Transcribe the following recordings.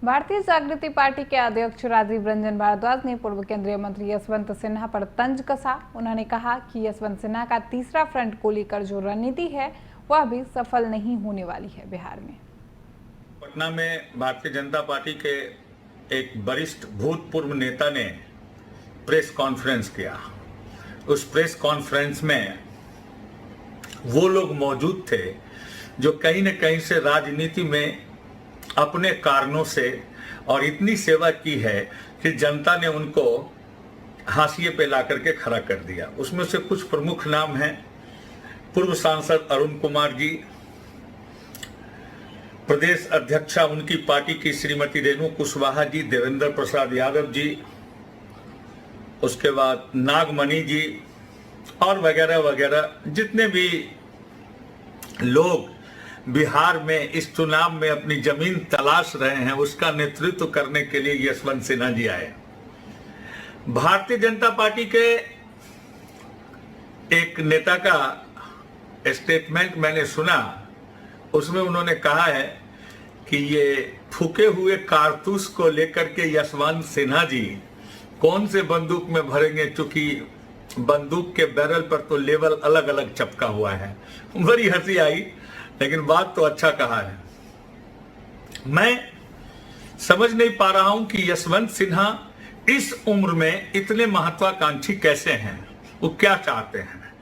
भारतीय जागृति पार्टी के अध्यक्ष राजीव रंजन भारद्वाज ने पूर्व केंद्रीय मंत्री यशवंत सिन्हा पर तंज कसा। उन्होंने कहा कि यशवंत सिन्हा का तीसरा फ्रंट को लेकर जो रणनीति है वह भी सफल नहीं होने वाली है। बिहार में पटना में भारतीय जनता पार्टी के एक वरिष्ठ भूतपूर्व नेता ने प्रेस कॉन्फ्रेंस किया। उस प्रेस कॉन्फ्रेंस में वो लोग मौजूद थे जो कहीं न कहीं से राजनीति में अपने कारणों से और इतनी सेवा की है कि जनता ने उनको हाशिए पे ला करके खड़ा कर दिया। उसमें से कुछ प्रमुख नाम हैं पूर्व सांसद अरुण कुमार जी, प्रदेश अध्यक्षा उनकी पार्टी की श्रीमती रेणु कुशवाहा जी, देवेंद्र प्रसाद यादव जी, उसके बाद नागमणि जी और वगैरह वगैरह जितने भी लोग बिहार में इस चुनाव में अपनी जमीन तलाश रहे हैं, उसका नेतृत्व करने के लिए यशवंत सिन्हा जी आए। भारतीय जनता पार्टी के एक नेता का स्टेटमेंट मैंने सुना, उसमें उन्होंने कहा है कि ये फूके हुए कारतूस को लेकर के यशवंत सिन्हा जी कौन से बंदूक में भरेंगे, क्योंकि बंदूक के बैरल पर तो लेवल अलग अलग चपका हुआ है। बड़ी हंसी आई, लेकिन बात तो अच्छा कहा है। मैं समझ नहीं पा रहा हूं कि यशवंत सिन्हा इस उम्र में इतने महत्वाकांक्षी कैसे हैं, वो क्या चाहते हैं।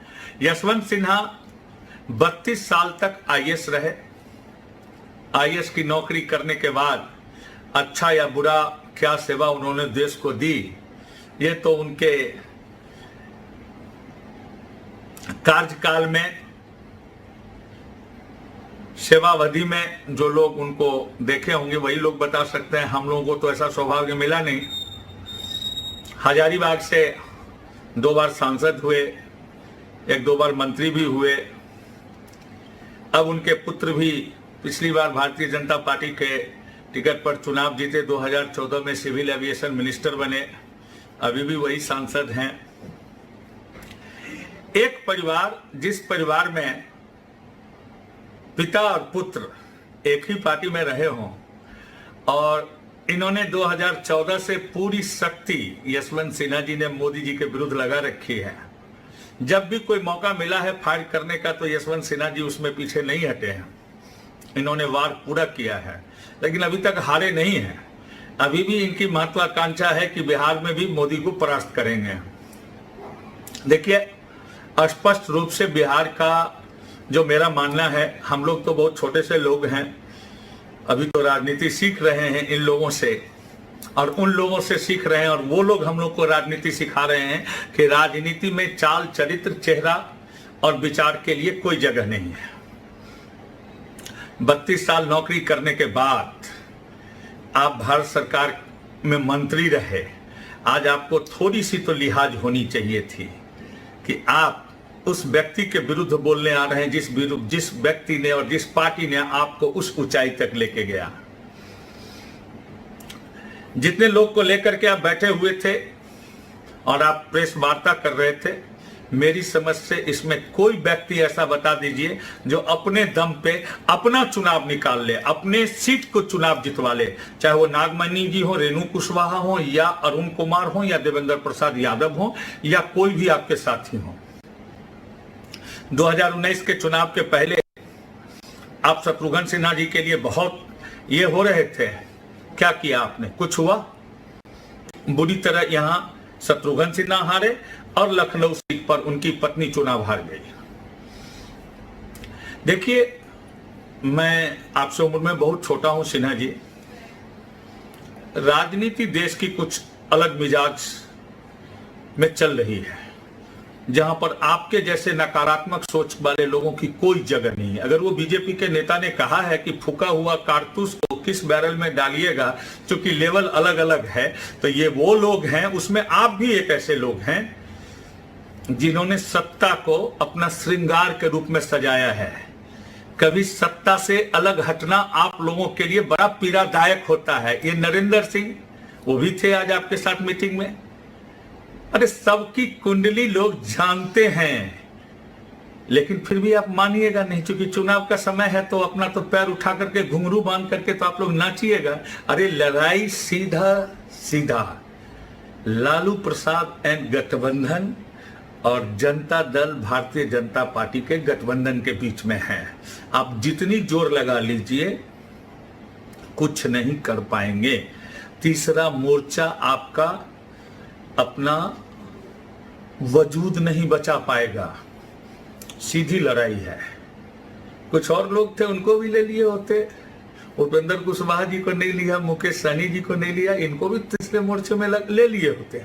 यशवंत सिन्हा 32 साल तक आईएएस रहे। आईएएस की नौकरी करने के बाद अच्छा या बुरा क्या सेवा उन्होंने देश को दी, ये तो उनके कार्यकाल में सेवावधि में जो लोग उनको देखे होंगे वही लोग बता सकते हैं। हम लोगों को तो ऐसा सौभाग्य मिला नहीं। हजारीबाग से 2 बार सांसद हुए, 1-2 बार मंत्री भी हुए। अब उनके पुत्र भी पिछली बार भारतीय जनता पार्टी के टिकट पर चुनाव जीते, 2014 में सिविल एविएशन मिनिस्टर बने, अभी भी वही सांसद हैं। एक परिवार, जिस परिवार में पिता और पुत्र एक ही पार्टी में रहे हों और इन्होंने 2014 से पूरी शक्ति यशवंत सिन्हा जी ने मोदी जी के विरुद्ध लगा रखी है। जब भी कोई मौका मिला है फायर करने का तो यशवंत सिन्हा जी उसमें पीछे नहीं हटे हैं। इन्होंने वार पूरा किया है, लेकिन अभी तक हारे नहीं हैं। अभी भी इनकी महत्वाकांक्षा है कि बिहार में भी मोदी को परास्त करेंगे। देखिए, स्पष्ट रूप से बिहार का जो मेरा मानना है, हम लोग तो बहुत छोटे से लोग हैं, अभी तो राजनीति सीख रहे हैं इन लोगों से और उन लोगों से सीख रहे हैं, और वो लोग हम लोग को राजनीति सिखा रहे हैं कि राजनीति में चाल, चरित्र, चेहरा और विचार के लिए कोई जगह नहीं है। 32 साल नौकरी करने के बाद आप भारत सरकार में मंत्री रहे, आज आपको थोड़ी सी तो लिहाज होनी चाहिए थी कि आप उस व्यक्ति के विरुद्ध बोलने आ रहे हैं जिस व्यक्ति ने और जिस पार्टी ने आपको उस ऊंचाई तक लेके गया। जितने लोग को लेकर के आप बैठे हुए थे और आप प्रेस वार्ता कर रहे थे, मेरी समझ से इसमें कोई व्यक्ति ऐसा बता दीजिए जो अपने दम पे अपना चुनाव निकाल ले, अपने सीट को चुनाव जितवा ले, चाहे वो नागमणि जी हो, रेणु कुशवाहा हो, या अरुण कुमार हो, या देवेंद्र प्रसाद यादव हो, या कोई भी आपके साथी हो। 2019 के चुनाव के पहले आप शत्रुघ्न सिन्हा जी के लिए बहुत ये हो रहे थे। क्या किया आपने? कुछ हुआ? बुरी तरह यहां शत्रुघ्न सिन्हा हारे और लखनऊ सीट पर उनकी पत्नी चुनाव हार गई। देखिए, मैं आपसे उम्र में बहुत छोटा हूं सिन्हा जी। राजनीति देश की कुछ अलग मिजाज में चल रही है, जहां पर आपके जैसे नकारात्मक सोच वाले लोगों की कोई जगह नहीं है। अगर वो बीजेपी के नेता ने कहा है कि फूका हुआ कारतूस को किस बैरल में डालिएगा, क्योंकि लेवल अलग अलग है, तो ये वो लोग हैं, उसमें आप भी एक ऐसे लोग हैं जिन्होंने सत्ता को अपना श्रृंगार के रूप में सजाया है। कभी सत्ता से अलग हटना आप लोगों के लिए बड़ा पीड़ादायक होता है। ये नरेंद्र सिंह, वो भी थे आज आपके साथ मीटिंग में। अरे सबकी कुंडली लोग जानते हैं लेकिन फिर भी आप मानिएगा नहीं, क्योंकि चुनाव का समय है तो अपना तो पैर उठा करके घुंघरू बांध करके तो आप लोग नाचिएगा। अरे लड़ाई सीधा सीधा लालू प्रसाद एंड गठबंधन और जनता दल भारतीय जनता पार्टी के गठबंधन के बीच में है। आप जितनी जोर लगा लीजिए कुछ नहीं कर पाएंगे। तीसरा मोर्चा आपका अपना वजूद नहीं बचा पाएगा। सीधी लड़ाई है। कुछ और लोग थे उनको भी ले लिए होते, उपेंद्र कुशवाहा जी को नहीं लिया, मुकेश सहनी जी को नहीं लिया, इनको भी तीसरे मोर्चे में ले लिए होते,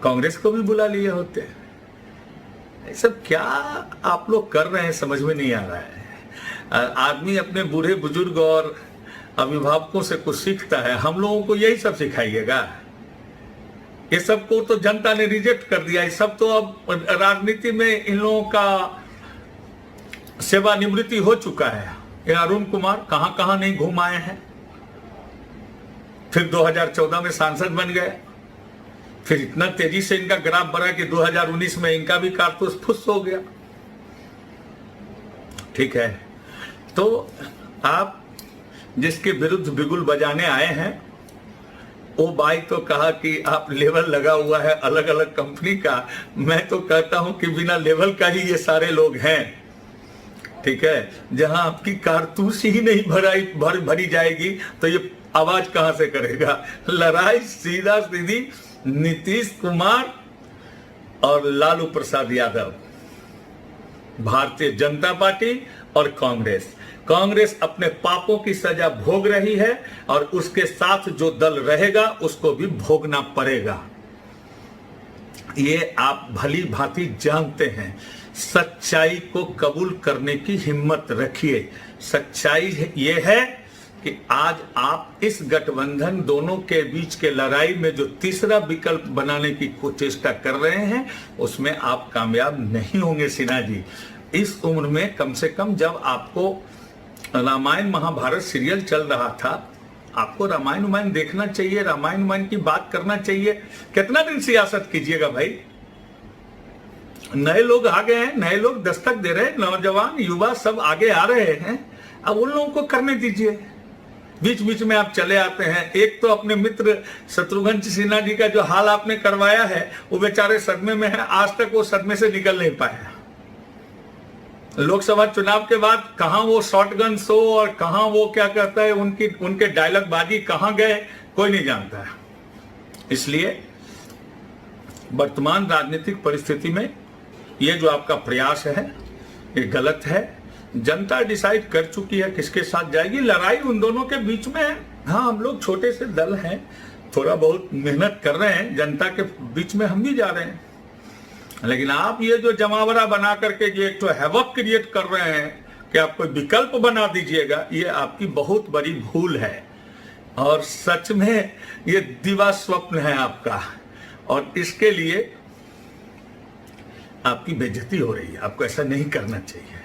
कांग्रेस को भी बुला लिए होते। ये सब क्या आप लोग कर रहे हैं समझ में नहीं आ रहा है। आदमी अपने बूढ़े बुजुर्ग और अभिभावकों से कुछ सीखता है, हम लोगों को यही सब सिखाइएगा। ये सब को तो जनता ने रिजेक्ट कर दिया। ये सब तो अब राजनीति में इन लोगों का सेवानिवृत्ति हो चुका है। ये अरुण कुमार कहां कहां नहीं घूम आए हैं, फिर 2014 में सांसद बन गए, फिर इतना तेजी से इनका ग्राफ बढ़ा कि 2019 में इनका भी कारतूस फुस हो गया। ठीक है, तो आप जिसके विरुद्ध बिगुल बजाने आए हैं वो भाई तो कहा कि आप लेवल लगा हुआ है अलग अलग कंपनी का। मैं तो कहता हूं कि बिना लेवल का ही ये सारे लोग हैं। ठीक है, जहां आपकी कारतूस ही नहीं भरी जाएगी तो ये आवाज कहां से करेगा। लड़ाई सीधा सीधी नीतीश कुमार और लालू प्रसाद यादव, भारतीय जनता पार्टी और कांग्रेस। कांग्रेस अपने पापों की सजा भोग रही है और उसके साथ जो दल रहेगा उसको भी भोगना पड़ेगा। ये आप भली भांति जानते हैं। सच्चाई को कबूल करने की हिम्मत रखिए। सच्चाई ये है कि आज आप इस गठबंधन दोनों के बीच के लड़ाई में जो तीसरा विकल्प बनाने की चेष्टा कर रहे हैं उसमें आप कामयाब नहीं होंगे। सिन्हा जी, इस उम्र में कम से कम जब आपको रामायण महाभारत सीरियल चल रहा था, आपको रामायण देखना चाहिए, रामायण की बात करना चाहिए। कितना दिन सियासत कीजिएगा भाई। नए लोग आ गए हैं, नए लोग दस्तक दे रहे हैं, नौजवान युवा सब आगे आ रहे हैं, अब उन लोगों को करने दीजिए। बीच बीच में आप चले आते हैं। एक तो अपने मित्र शत्रुघ्न सिन्हा जी का जो हाल आपने करवाया है वो बेचारे सदमे में है, आज तक वो सदमे से निकल नहीं पाया। लोकसभा चुनाव के बाद कहां वो शॉटगन शो और कहां वो क्या कहता है उनके डायलॉग बाजी कहां गए कोई नहीं जानता है। इसलिए वर्तमान राजनीतिक परिस्थिति में ये जो आपका प्रयास है ये गलत है। जनता डिसाइड कर चुकी है किसके साथ जाएगी। लड़ाई उन दोनों के बीच में है। हाँ, हम लोग छोटे से दल हैं, थोड़ा बहुत मेहनत कर रहे हैं, जनता के बीच में हम भी जा रहे हैं, लेकिन आप ये जो जमावड़ा बना करके ये एक तो हैवक क्रिएट कर रहे हैं कि आप कोई विकल्प बना दीजिएगा, ये आपकी बहुत बड़ी भूल है और सच में ये दिवा स्वप्न है आपका और इसके लिए आपकी बेइज्जती हो रही है। आपको ऐसा नहीं करना चाहिए।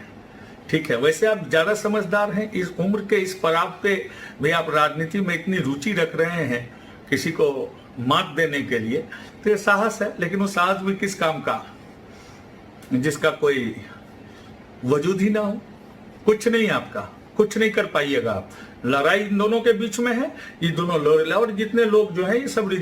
ठीक है, वैसे आप ज्यादा समझदार हैं, इस उम्र के इस पड़ाव पे भी आप राजनीति में इतनी रुचि रख रहे हैं किसी को मात देने के लिए, तो ये साहस है। लेकिन वो साहस भी किस काम का जिसका कोई वजूद ही ना हो। कुछ नहीं, आपका कुछ नहीं कर पाइएगा आप। लड़ाई इन दोनों के बीच में है, ये दोनों और जितने लोग जो है ये सब